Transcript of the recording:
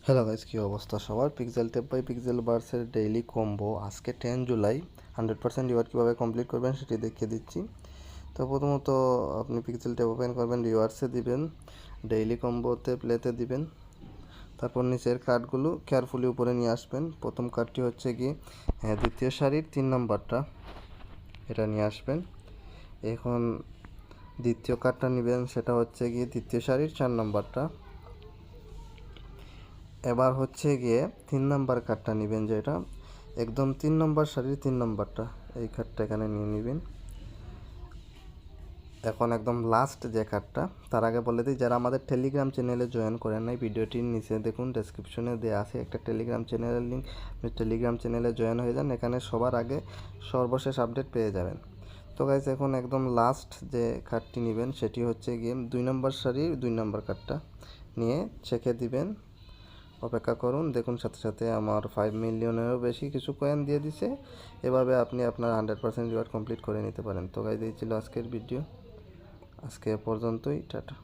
Hello guys, কী অবস্থা সবার? পিক্সেল টেপ বাই পিক্সেল বার্সের ডেইলি কম্বো আজকে 10 জুলাই 100% রিওয়ার্ড কীভাবে কমপ্লিট করবেন সেটি দেখিয়ে দিচ্ছি। তো প্রথমত আপনি পিক্সেল টেপ ওপেন করবেন, রিওয়ার্ডসে দিবেন, ডেইলি কম্বোতে প্লেতে দিবেন, তারপর নিচের কার্ডগুলো কেয়ারফুলি উপরে নিয়ে আসবেন। প্রথম কার্ডটি হচ্ছে কি দ্বিতীয় সারির 3 নাম্বারটা, এটা নিয়ে আসবেন। এখন দ্বিতীয় কার্ডটা নেবেন, সেটা হচ্ছে গিয়ে দ্বিতীয় সারির 4 নাম্বারটা। এবার হচ্ছে গিয়ে 3 নাম্বার কার্ডটা নেবেন, যেটা একদম 3 নম্বর সারির 3 নাম্বারটা, এই কার্ডটা এখানে নিয়ে নেবেন। এখন একদম লাস্ট যে কার্ডটা, তার আগে বলে দিই যারা আমাদের টেলিগ্রাম চ্যানেলে জয়েন করেন নাই, ভিডিওটির নিচে দেখুন ডেসক্রিপশনে দেওয়া আছে একটা টেলিগ্রাম চ্যানেলের লিঙ্ক। আপনি টেলিগ্রাম চ্যানেলে জয়েন হয়ে যান, এখানে সবার আগে সর্বশেষ আপডেট পেয়ে যাবেন। তো গাইস, এখন একদম লাস্ট যে কার্ডটি নেবেন সেটি হচ্ছে গিয়ে 2 নম্বর সারির 2 নম্বর কার্ডটা নিয়ে চেকে দিবেন। অপেক্ষা করুন, দেখুন সাথে সাথে আমার 5 মিলিয়নেরও বেশি কিছু কয়েন দিয়ে দিছে। এভাবে আপনি আপনার 100% রিওয়ার্ড কমপ্লিট করে নিতে পারেন। তো গাইস, এই ছিল আজকের ভিডিও, আজকে পর্যন্তই, টাটা।